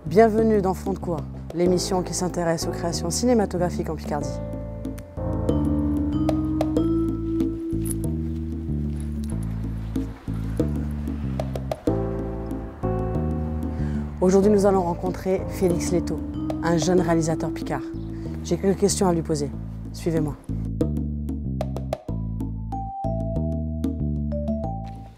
Bienvenue dans Fond de Cour, l'émission qui s'intéresse aux créations cinématographiques en Picardie. Aujourd'hui, nous allons rencontrer Félix Letto, un jeune réalisateur picard. J'ai quelques questions à lui poser. Suivez-moi.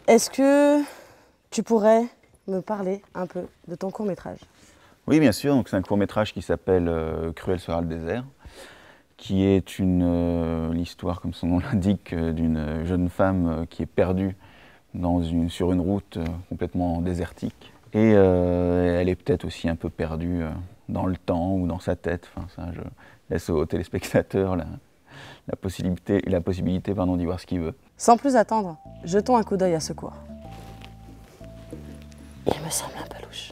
Est-ce que tu pourrais me parler un peu de ton court-métrage? Oui, bien sûr. C'est un court-métrage qui s'appelle Cruel sera le désert, qui est l'histoire, comme son nom l'indique, d'une jeune femme qui est perdue sur une route complètement désertique. Et elle est peut-être aussi un peu perdue dans le temps ou dans sa tête. Enfin, ça, je laisse aux téléspectateurs la possibilité d'y voir ce qu'il veut. Sans plus attendre, jetons un coup d'œil à ce court. Il me semble un peu louche.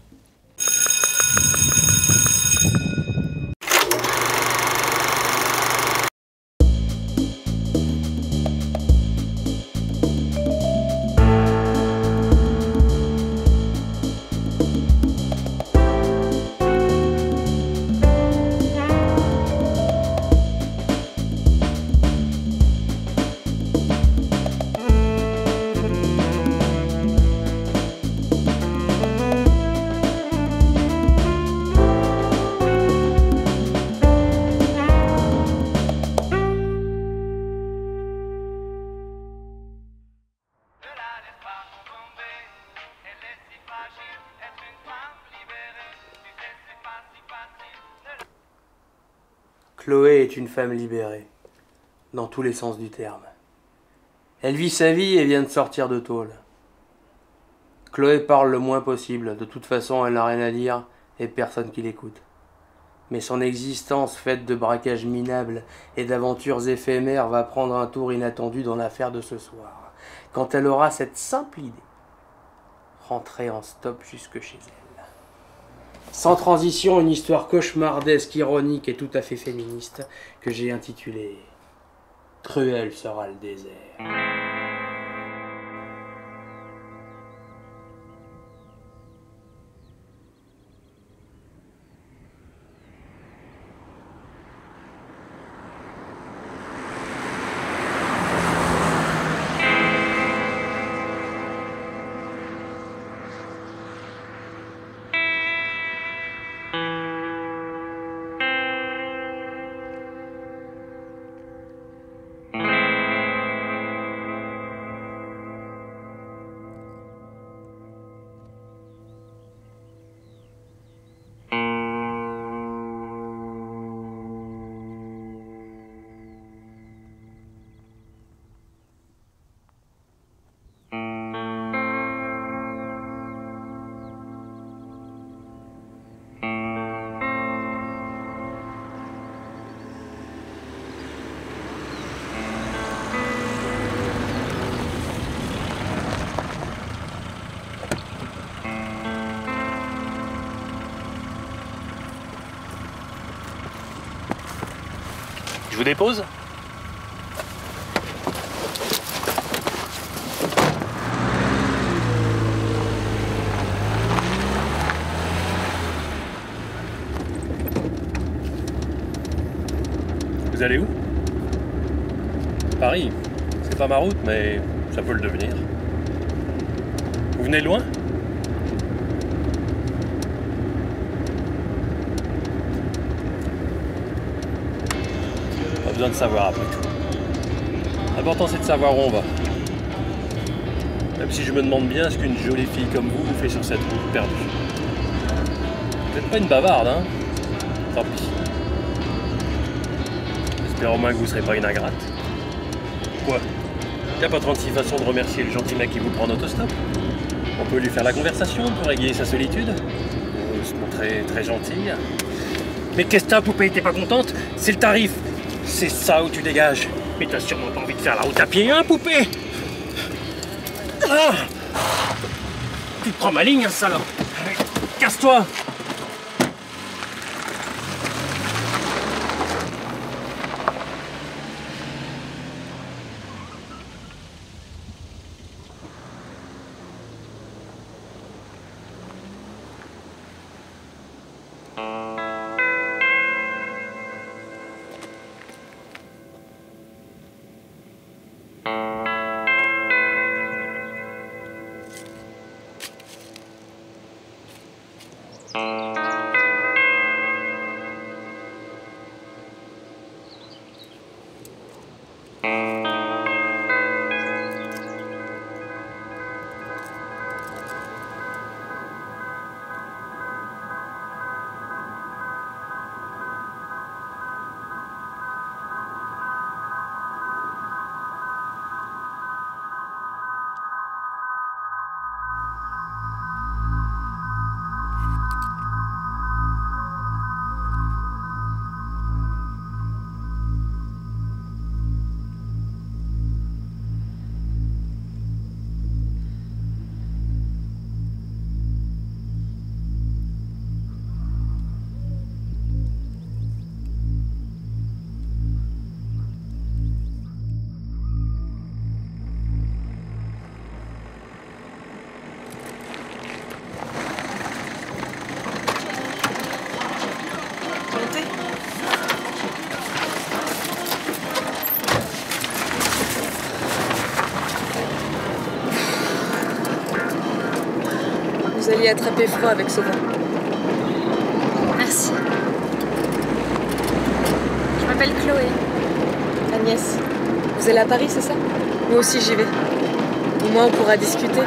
Chloé est une femme libérée, dans tous les sens du terme. Elle vit sa vie et vient de sortir de tôle. Chloé parle le moins possible, de toute façon elle n'a rien à dire et personne qui l'écoute. Mais son existence faite de braquages minables et d'aventures éphémères va prendre un tour inattendu dans l'affaire de ce soir, quand elle aura cette simple idée, rentrer en stop jusque chez elle. Sans transition, une histoire cauchemardesque, ironique et tout à fait féministe que j'ai intitulée « Cruel sera le désert ». Je vous dépose ? Vous allez où? Paris. C'est pas ma route, mais ça peut le devenir. Vous venez de loin? Pas besoin de savoir après tout. L'important c'est de savoir où on va. Même si je me demande bien ce qu'une jolie fille comme vous fait sur cette route perdue. Vous n'êtes pas une bavarde, hein? Tant pis. J'espère au moins que vous ne serez pas une ingrate. Quoi? Y a pas 36 façons de remercier le gentil mec qui vous prend en autostop. On peut lui faire la conversation pour égayer sa solitude. Ou se montrer très gentille. Mais qu'est-ce que t'as, poupée? T'es pas contente? C'est le tarif. C'est ça où tu dégages. Mais t'as sûrement pas envie de faire la route à pied, hein, poupée? Tu te prends ma ligne, salope. Casse-toi. Vous alliez attraper froid avec ce vent. Merci. Je m'appelle Chloé. Agnès, vous allez à Paris, c'est ça? Moi aussi j'y vais. Au moins on pourra discuter.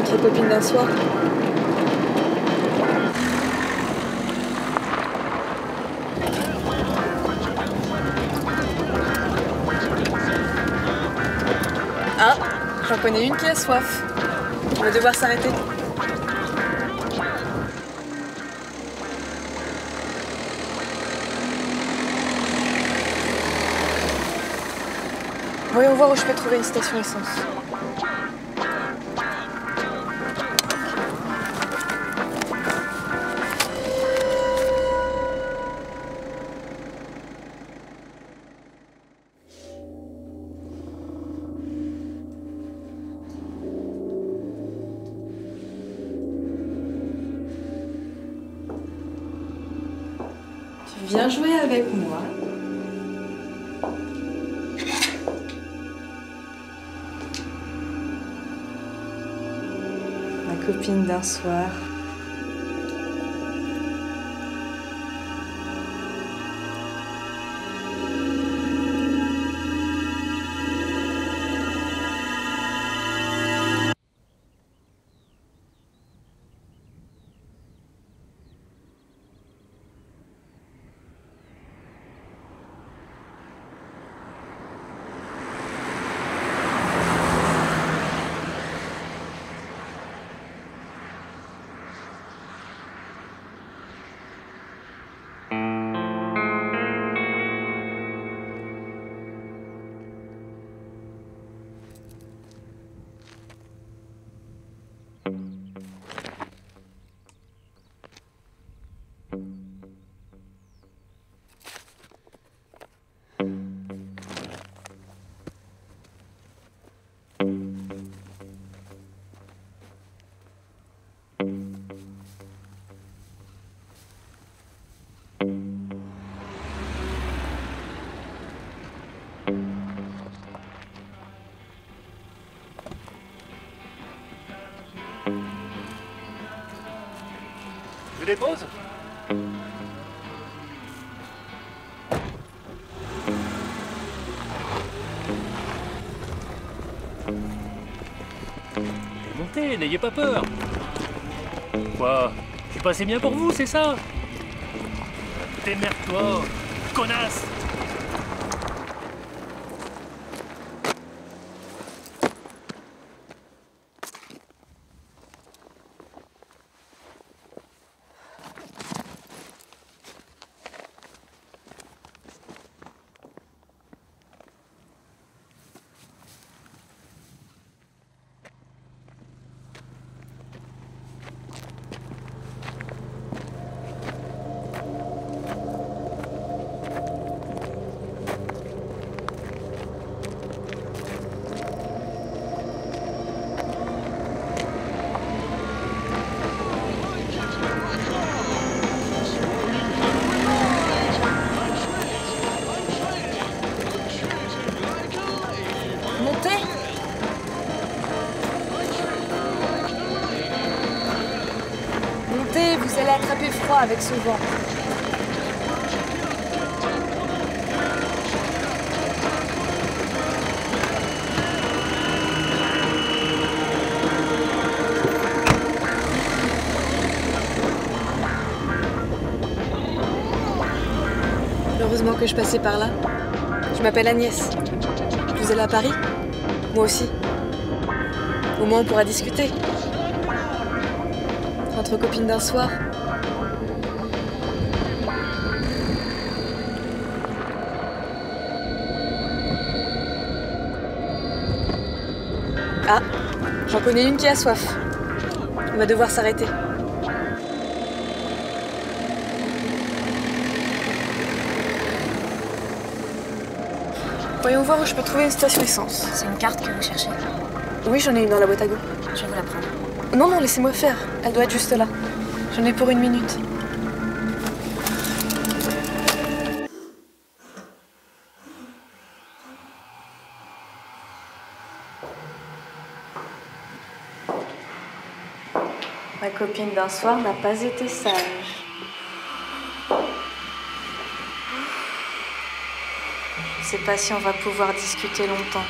Entre copines d'un soir. Ah, j'en connais une qui a soif. On va devoir s'arrêter. Voyons voir où je peux trouver une station essence. Tu viens jouer avec moi? Ma copine d'un soir. Je dépose? Montez, n'ayez pas peur. Quoi? Je suis pas assez bien pour vous, c'est ça? Démerde-toi, connasse! avec ce vent. Heureusement que je passais par là. Je m'appelle Agnès. Vous allez à Paris? Moi aussi. Au moins on pourra discuter. Entre copines d'un soir. Ah, j'en connais une qui a soif. On va devoir s'arrêter. Voyons voir où je peux trouver une station essence. C'est une carte que vous cherchez? Oui, j'en ai une dans la boîte à go. Je vais vous la prendre. Non, non, laissez-moi faire. Elle doit être juste là. J'en ai pour 1 minute. Ma copine d'un soir n'a pas été sage. Je sais pas si on va pouvoir discuter longtemps.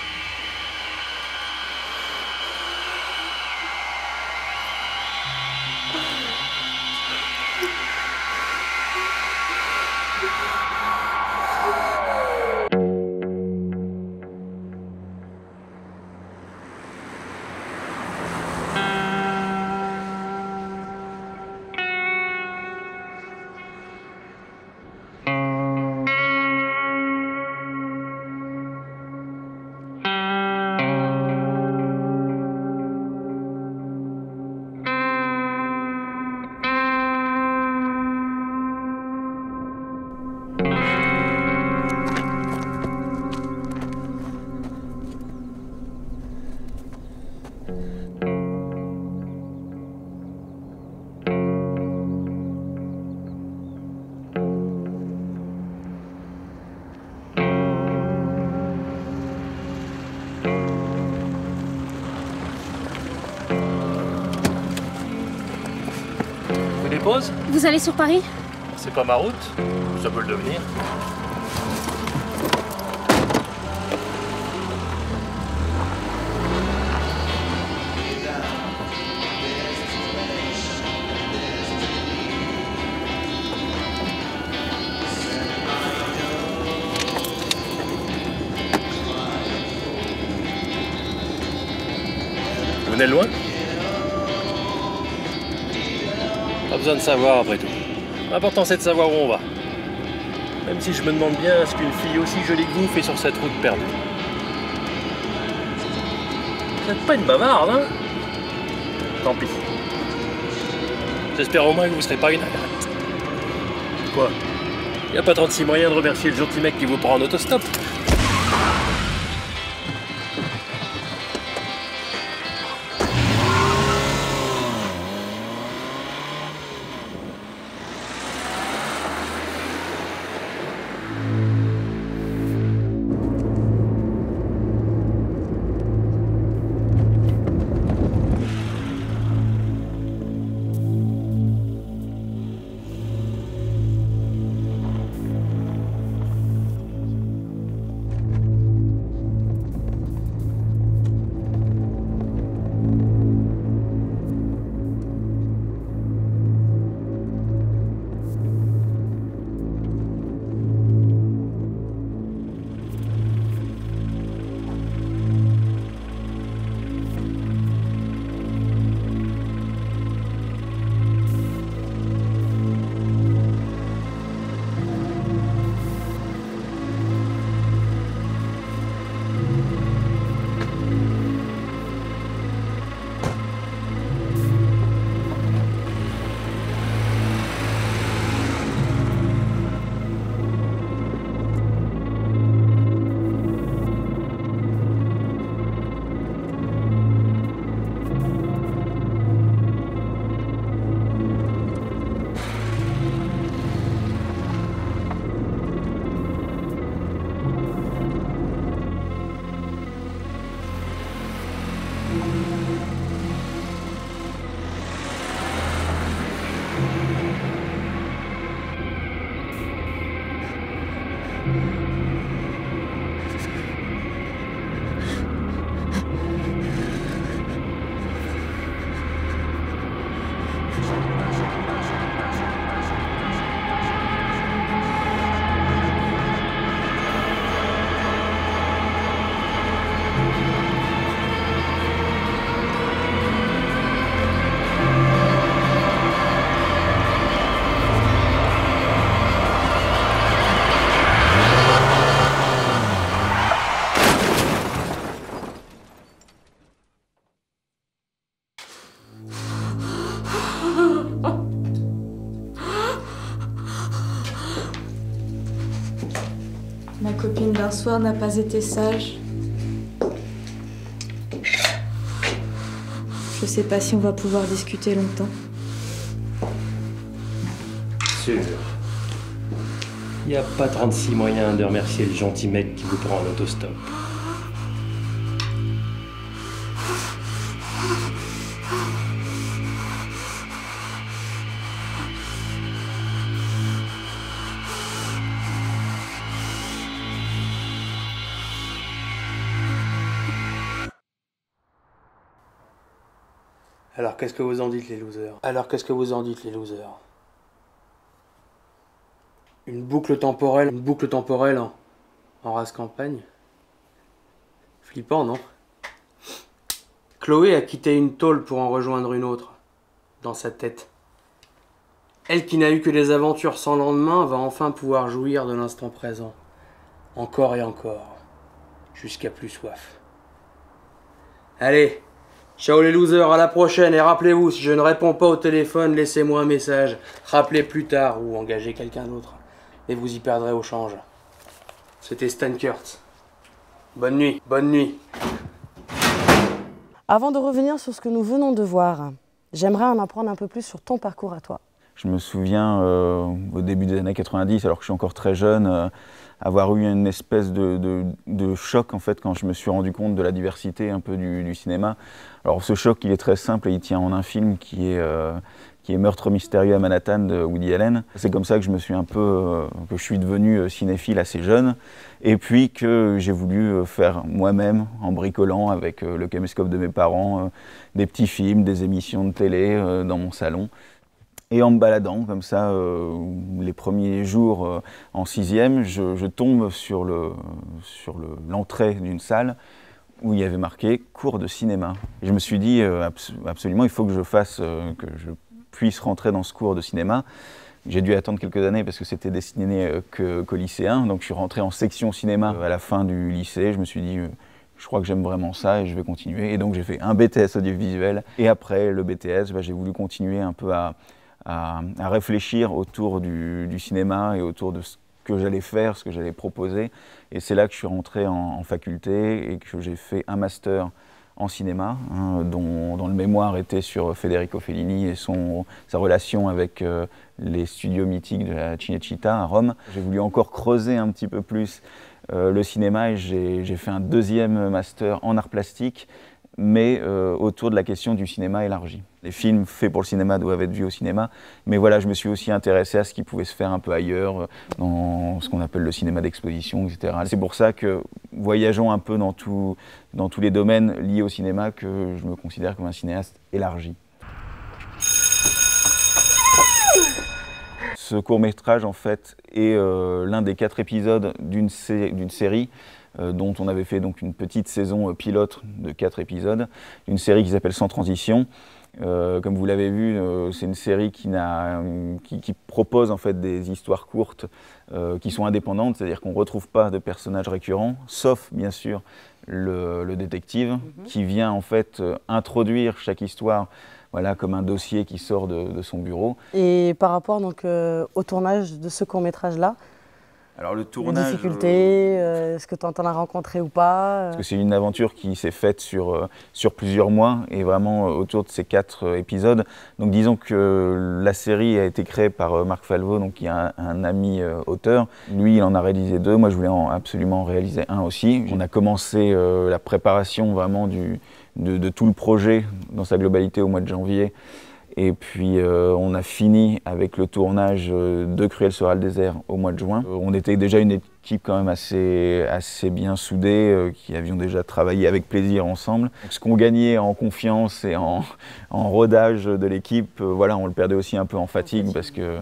Pause. Vous allez sur Paris? C'est pas ma route, ça peut le devenir. Vous venez de loin? Pas besoin de savoir après tout. L'important c'est de savoir où on va. Même si je me demande bien ce qu'une fille aussi jolie que vous fait sur cette route perdue. Vous n'êtes pas une bavarde, hein? Tant pis. J'espère au moins que vous serez pas une ingrate. Quoi? Y a pas 36 moyens de remercier le gentil mec qui vous prend en autostop? Ma copine d'un soir n'a pas été sage. Je sais pas si on va pouvoir discuter longtemps. Sûr. Il n'y a pas 36 moyens de remercier le gentil mec qui vous prend en autostop. Alors qu'est-ce que vous en dites les losers? Alors qu'est-ce que vous en dites les losers? Une boucle temporelle en race campagne? Flippant, non? Chloé a quitté une tôle pour en rejoindre une autre, dans sa tête. Elle qui n'a eu que des aventures sans lendemain va enfin pouvoir jouir de l'instant présent. Encore et encore, jusqu'à plus soif. Allez, ciao les losers, à la prochaine, et rappelez-vous, si je ne réponds pas au téléphone, laissez-moi un message. Rappelez plus tard ou engagez quelqu'un d'autre. Et vous y perdrez au change. C'était Stan Kurtz. Bonne nuit, bonne nuit. Avant de revenir sur ce que nous venons de voir, j'aimerais en apprendre un peu plus sur ton parcours à toi. Je me souviens, au début des années 90, alors que je suis encore très jeune, avoir eu une espèce de choc en fait, quand je me suis rendu compte de la diversité un peu du cinéma. Alors ce choc, il est très simple et il tient en un film qui est Meurtre mystérieux à Manhattan de Woody Allen. C'est comme ça que je me suis que je suis devenu cinéphile assez jeune, et puis que j'ai voulu faire moi-même en bricolant avec le caméscope de mes parents des petits films, des émissions de télé dans mon salon. Et en me baladant comme ça, les premiers jours en 6e, je tombe sur l'entrée d'une salle où il y avait marqué « cours de cinéma ». Et je me suis dit absolument, il faut que je puisse rentrer dans ce cours de cinéma. J'ai dû attendre quelques années parce que c'était destiné qu'aux lycéens. Donc je suis rentré en section cinéma à la fin du lycée. Je me suis dit je crois que j'aime vraiment ça et je vais continuer. Et donc j'ai fait un BTS audiovisuel. Et après le BTS, j'ai voulu continuer un peu à réfléchir autour du cinéma et autour de ce que j'allais faire, ce que j'allais proposer. Et c'est là que je suis rentré en faculté et que j'ai fait un master en cinéma, dont le mémoire était sur Federico Fellini et sa relation avec les studios mythiques de la Cinecittà à Rome. J'ai voulu encore creuser un petit peu plus le cinéma et j'ai fait un deuxième master en arts plastiques, mais autour de la question du cinéma élargi. Les films faits pour le cinéma doivent être vus au cinéma, mais voilà, je me suis aussi intéressé à ce qui pouvait se faire un peu ailleurs, dans ce qu'on appelle le cinéma d'exposition, etc. C'est pour ça que, voyageant un peu dans tous les domaines liés au cinéma, que je me considère comme un cinéaste élargi. Ce court-métrage, en fait, est l'un des 4 épisodes d'une série dont on avait fait donc une petite saison pilote de 4 épisodes, d'une série qui s'appelle Sans transition. Comme vous l'avez vu, c'est une série qui propose en fait des histoires courtes qui sont indépendantes, c'est-à-dire qu'on ne retrouve pas de personnages récurrents, sauf bien sûr le détective qui vient en fait introduire chaque histoire, voilà, comme un dossier qui sort de son bureau. Et par rapport donc, au tournage de ce court-métrage-là, alors le tournage, les difficultés, est-ce que tu en as rencontré ou pas? Parce que c'est une aventure qui s'est faite sur plusieurs mois et vraiment autour de ces 4 épisodes. Donc disons que la série a été créée par Marc Falvo, donc qui est un ami auteur. Lui, il en a réalisé 2, moi je voulais absolument réaliser un aussi. On a commencé la préparation vraiment de tout le projet dans sa globalité au mois de janvier. Et puis on a fini avec le tournage de Cruel sera le désert au mois de juin. On était déjà une équipe quand même assez bien soudée, qui avions déjà travaillé avec plaisir ensemble. Donc, ce qu'on gagnait en confiance et en rodage de l'équipe, voilà, on le perdait aussi un peu en fatigue parce que...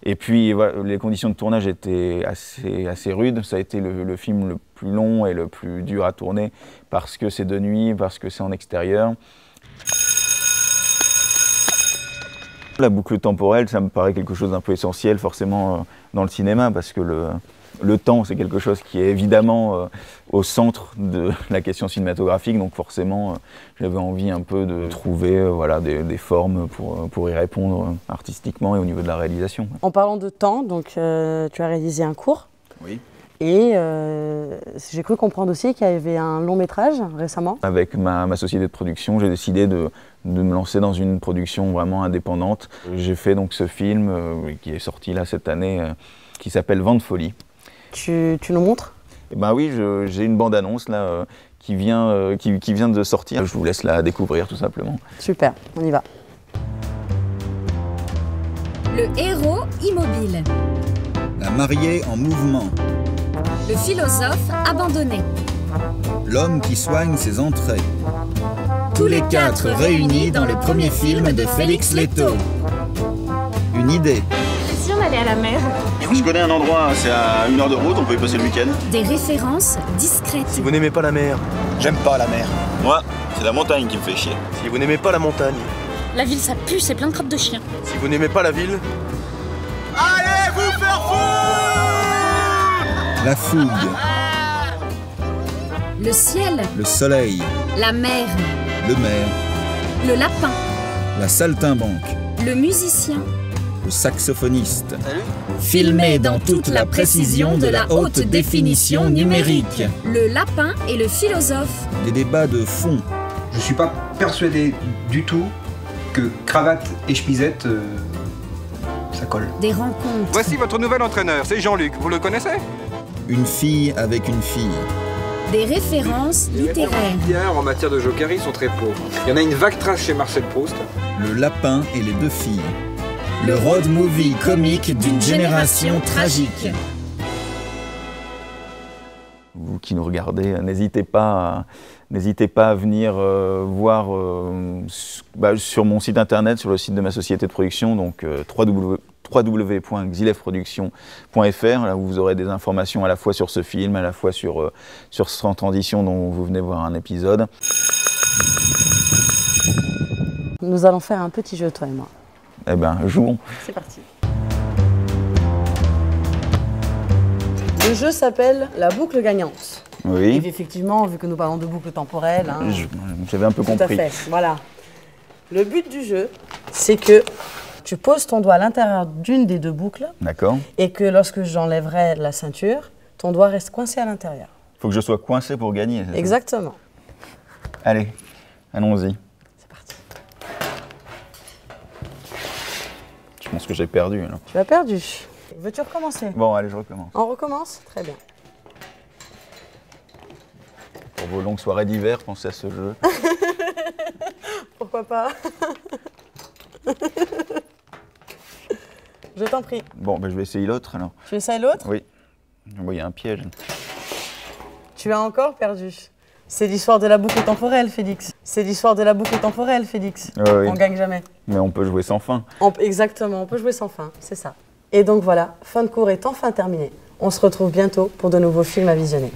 Et puis voilà, les conditions de tournage étaient assez rudes. Ça a été le film le plus long et le plus dur à tourner parce que c'est de nuit, parce que c'est en extérieur. La boucle temporelle, ça me paraît quelque chose d'un peu essentiel forcément dans le cinéma parce que le temps, c'est quelque chose qui est évidemment au centre de la question cinématographique, donc forcément j'avais envie un peu de trouver voilà, des formes pour y répondre artistiquement et au niveau de la réalisation. En parlant de temps, donc tu as réalisé un court. Oui. Et j'ai cru comprendre aussi qu'il y avait un long métrage récemment. Avec ma société de production, j'ai décidé de me lancer dans une production vraiment indépendante. J'ai fait donc ce film qui est sorti là cette année, qui s'appelle Vent de folie. Tu nous montres? Eh ben oui, j'ai une bande-annonce là qui vient de sortir. Je vous laisse la découvrir tout simplement. Super, on y va. Le héros immobile. La mariée en mouvement. Le philosophe abandonné. L'homme qui soigne ses entrées. Tous les quatre réunis dans le premier film de Félix Letto. Une idée. Si on allait à la mer? Je connais un endroit, c'est à 1 heure de route, on peut y passer le week-end. Des références discrètes. Si vous n'aimez pas la mer, J'aime pas la mer. Moi, c'est la montagne qui me fait chier. si vous n'aimez pas la montagne, La ville, ça pue, c'est plein de crottes de chiens. si vous n'aimez pas la ville, La fougue. Le ciel. Le soleil. La mer. Le maire. Le lapin. La saltimbanque. Le musicien. Le saxophoniste. Filmé dans toute la précision de la haute définition numérique. Le lapin et le philosophe. Des débats de fond. Je suis pas persuadé du tout que cravate et chemisette, ça colle. Des rencontres. Voici votre nouvel entraîneur, c'est Jean-Luc, vous le connaissez? Une fille avec une fille. Des références littéraires. En matière de jokerie, ils sont très pauvres. Il y en a une vague trace chez Marcel Proust. Le lapin et les deux filles. Le road movie comique d'une génération tragique. Vous qui nous regardez, n'hésitez pas à venir voir sur mon site internet, sur le site de ma société de production, donc www.xylefproduction.fr, là où vous aurez des informations à la fois sur ce film, à la fois sur Sans transition dont vous venez voir un épisode. Nous allons faire un petit jeu, toi et moi. Eh bien, jouons. C'est parti. Le jeu s'appelle la boucle gagnante. Oui. Et effectivement, vu que nous parlons de boucle temporelle... Hein, j'avais un peu compris. Tout à fait, voilà. Le but du jeu, c'est que tu poses ton doigt à l'intérieur d'une des deux boucles. D'accord. Et que lorsque j'enlèverai la ceinture, ton doigt reste coincé à l'intérieur. Il faut que je sois coincé pour gagner. Exactement. Allez, allons-y. C'est parti. Je pense que j'ai perdu. Alors. Tu as perdu. Veux-tu recommencer? Bon, allez, je recommence. On recommence? Très bien. Pour vos longues soirées d'hiver, pensez à ce jeu. Pourquoi pas? Je t'en prie. Bon, ben, je vais essayer l'autre alors. Tu essayes l'autre? Oui. Bon, il y a un piège. Tu as encore perdu. C'est l'histoire de la boucle temporelle, Félix. C'est l'histoire de la boucle temporelle, Félix. Oui. On gagne jamais. Mais on peut jouer sans fin. Exactement, on peut jouer sans fin, c'est ça. Et donc voilà, fin de cours est enfin terminée. On se retrouve bientôt pour de nouveaux films à visionner.